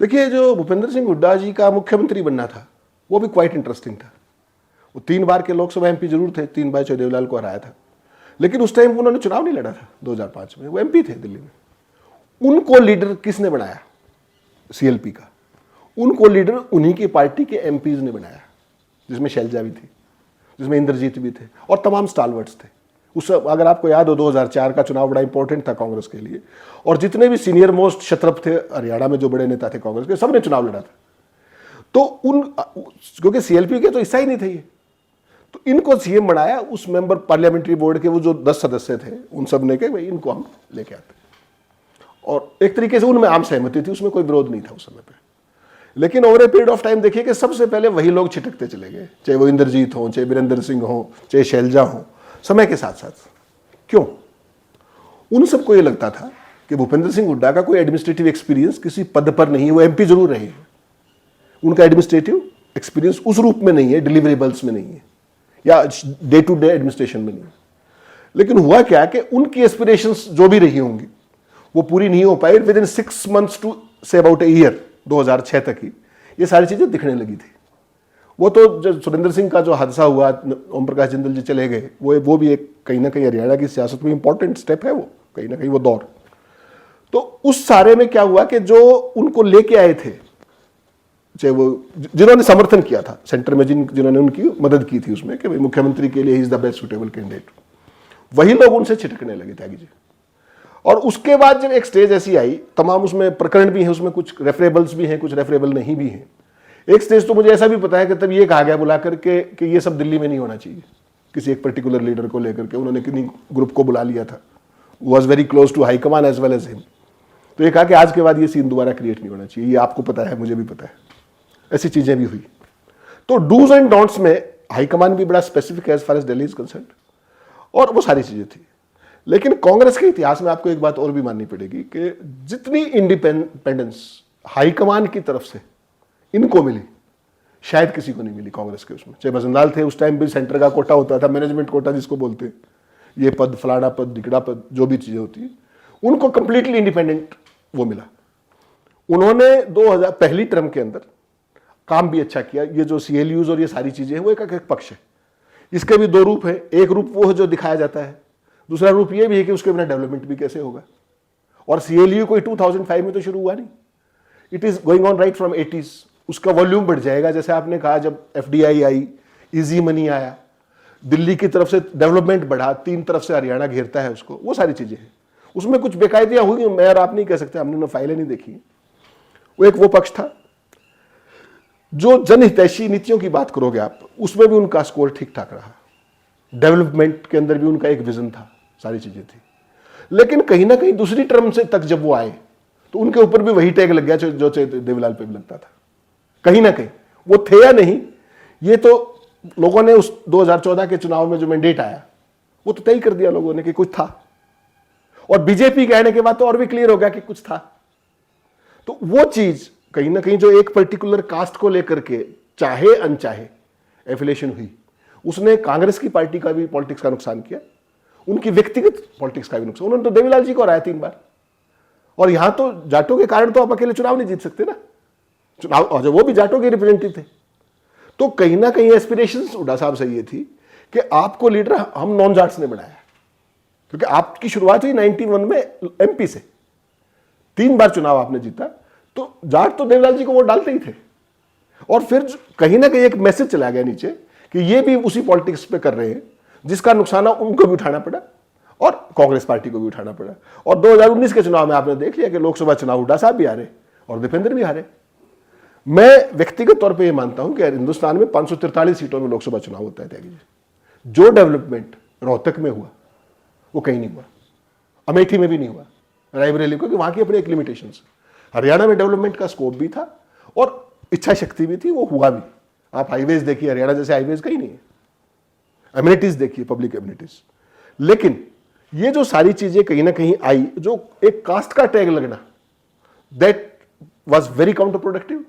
देखिए, जो भूपेंद्र सिंह हुड्डा जी का मुख्यमंत्री बनना था वो भी क्वाइट इंटरेस्टिंग था। वो 3 बार के लोकसभा एमपी जरूर थे, 3 बार अजय देवलाल को हराया था, लेकिन उस टाइम उन्होंने चुनाव नहीं लड़ा था। 2005 में वो एमपी थे दिल्ली में। उनको लीडर किसने बनाया? सीएलपी का। उनको लीडर उन्हीं की पार्टी के एमपीज ने बनाया, जिसमें शैलजा भी थी, जिसमें इंद्रजीत भी थे और तमाम स्टालवर्ट्स थे। उस अगर आपको याद हो 2004 का चुनाव बड़ा इंपॉर्टेंट था कांग्रेस के लिए, और जितने भी सीनियर मोस्ट क्षत्रप थे हरियाणा में, जो बड़े नेता थे कांग्रेस के, सबने चुनाव लड़ा था। तो क्योंकि सीएलपी के तो हिस्सा ही नहीं थे ये, तो इनको सीएम बनाया। उस मेंबर पार्लियामेंट्री बोर्ड के वो जो 10 सदस्य थे, उन सब ने कहा भाई इनको हम लेके आते, और एक तरीके से उनमें आम सहमति थी, उसमें कोई विरोध नहीं था उस समय पे। लेकिन over a period of time देखिए कि सबसे पहले वही लोग छिटकते चले गए, चाहे वो इंद्रजीत हो, चाहे वीरेंद्र सिंह हो, चाहे शैलजा हो, समय के साथ साथ। क्यों? उन सबको ये लगता था कि भूपेंद्र सिंह हुड्डा का कोई एडमिनिस्ट्रेटिव एक्सपीरियंस किसी पद पर नहीं है। वो एमपी जरूर रहे हैं, उनका एडमिनिस्ट्रेटिव एक्सपीरियंस उस रूप में नहीं है, डिलीवरेबल्स में नहीं है, या डे टू डे एडमिनिस्ट्रेशन में नहीं है। लेकिन हुआ क्या कि उनकी एस्पिरेशंस जो भी रही होंगी वो पूरी नहीं हो पाई। Within 6 months to say about a year, 2006 तक ही ये सारी चीजें दिखने लगी थी। वो तो जब सुरेंद्र सिंह का जो हादसा हुआ, ओम प्रकाश जिंदल जी चले गए, वो भी एक कहीं ना कहीं हरियाणा की सियासत में इंपॉर्टेंट स्टेप है, वो कहीं ना कहीं वो दौर। तो उस सारे में क्या हुआ कि जो उनको लेके आए थे, चाहे वो जिन्होंने समर्थन किया था सेंटर में, जिन्होंने उनकी मदद की थी उसमें कि भाई मुख्यमंत्री के लिए he is the best suitable candidate, वही लोग उनसे छिटकने लगे त्यागी जी। और उसके बाद जब एक स्टेज ऐसी आई, तमाम उसमें प्रकरण भी हैं, उसमें कुछ रेफरेबल्स भी हैं, कुछ रेफरेबल नहीं भी हैं। एक स्टेज तो मुझे ऐसा भी पता है कि तब ये कहा गया बुला करके कि ये सब दिल्ली में नहीं होना चाहिए, किसी एक पर्टिकुलर लीडर को लेकर के उन्होंने किन्हीं ग्रुप को बुला लिया था, was very close to high command as well as him. तो ये कहा कि आज के बाद ये सीन दोबारा क्रिएट नहीं होना चाहिए, ये आपको पता है, मुझे भी पता है। ऐसी चीजें भी हुई। तो डूज एंड डोंट्स में हाईकमान भी बड़ा स्पेसिफिक है as far as Delhi is concerned, और वो सारी चीजें थी। लेकिन कांग्रेस के इतिहास में आपको एक बात और भी माननी पड़ेगी कि जितनी इंडिपेंडेंस हाईकमान की तरफ से इनको मिली, शायद किसी को नहीं मिली कांग्रेस के उसमें। चाहे भजनलाल थे, उस टाइम भी सेंटर का कोटा होता था, मैनेजमेंट कोटा जिसको बोलते हैं, ये पद, फलाना पद, दिगड़ा पद, जो भी चीजें होती है, उनको कंप्लीटली इंडिपेंडेंट वो मिला। उन्होंने 2000 पहली टर्म के अंदर काम भी अच्छा किया। ये जो सीएलयूज और ये सारी चीजें हैं, वो एक पक्ष है। इसके भी 2 रूप है। एक रूप वो है जो दिखाया जाता है, दूसरा रूप ये भी है कि उसके बिना डेवलपमेंट भी कैसे होगा। और सीएलयू कोई 2005 में तो शुरू हुआ नहीं, it is going on right from 80s। उसका वॉल्यूम बढ़ जाएगा, जैसे आपने कहा जब एफडीआई आई, इजी मनी आया, दिल्ली की तरफ से डेवलपमेंट बढ़ा, 3 तरफ से हरियाणा घेरता है उसको, वो सारी चीजें हैं। उसमें कुछ बेकायदियां हुई, मैं और आप नहीं कह सकते, हमने फाइलें नहीं देखी। वो एक वो पक्ष था। जो जनहितैषी नीतियों की बात करोगे आप, उसमें भी उनका स्कोर ठीक ठाक रहा। डेवलपमेंट के अंदर भी उनका एक विजन था, सारी चीजें थी। लेकिन कहीं ना कहीं दूसरी टर्म से तक जब वो आए तो उनके ऊपर भी वही टैग लग गया जो देवलाल पे भी लगता था। कहीं ना कहीं वो थे या नहीं, ये तो लोगों ने उस 2014 के चुनाव में जो मैंडेट आया वो तो तय कर दिया लोगों ने कि कुछ था, और बीजेपी कहने के बाद तो और भी क्लियर हो गया कि कुछ था। तो वो चीज कहीं ना कहीं जो एक पर्टिकुलर कास्ट को लेकर के चाहे अनचाहे एफिलेशन हुई, उसने कांग्रेस की पार्टी का भी पॉलिटिक्स का नुकसान किया, उनकी व्यक्तिगत पॉलिटिक्स का भी नुकसान। उन्होंने तो देवीलाल जी को हराया 3 बार, और यहां तो जाटों के कारण तो आप अकेले चुनाव नहीं जीत सकते ना, चुनाव, और वो भी जाटों के रिप्रेजेंटेटिव थे। तो कहीं ना कहीं एस्पिरेशंस हुड्डा साहब से ये थी कि आपको लीडर हम नॉन जाट्स ने बनाया, क्योंकि आपकी शुरुआत हुई 91 में एमपी से, 3 बार चुनाव आपने जीता, तो जाट तो देवलाल जी को वोट डालते ही थे। और फिर कहीं ना कहीं एक मैसेज चला गया नीचे कि ये भी उसी पॉलिटिक्स पे कर रहे हैं, जिसका नुकसान उनको भी उठाना पड़ा और कांग्रेस पार्टी को भी उठाना पड़ा। और 2019 के चुनाव में आपने देख लिया कि लोकसभा चुनाव हुड्डा साहब भी हारे और दीपेंद्र भी हारे। मैं व्यक्तिगत तौर पे ये मानता हूं कि हिंदुस्तान में 543 सीटों में लोकसभा चुनाव होता है त्यागी जी। जो डेवलपमेंट रोहतक में हुआ वो कहीं नहीं हुआ, अमेठी में भी नहीं हुआ, रायबरेली, क्योंकि वहां की अपनी एक लिमिटेशंस। हरियाणा में डेवलपमेंट का स्कोप भी था और इच्छा शक्ति भी थी, वो हुआ भी। आप हाईवेज देखिए, हरियाणा जैसे हाईवेज कहीं नहीं है। एमिनिटीज देखिए, पब्लिक एमिनिटीज। लेकिन ये जो सारी चीजें कहीं ना कहीं आई, जो एक कास्ट का टैग लगना, that was very counter productive.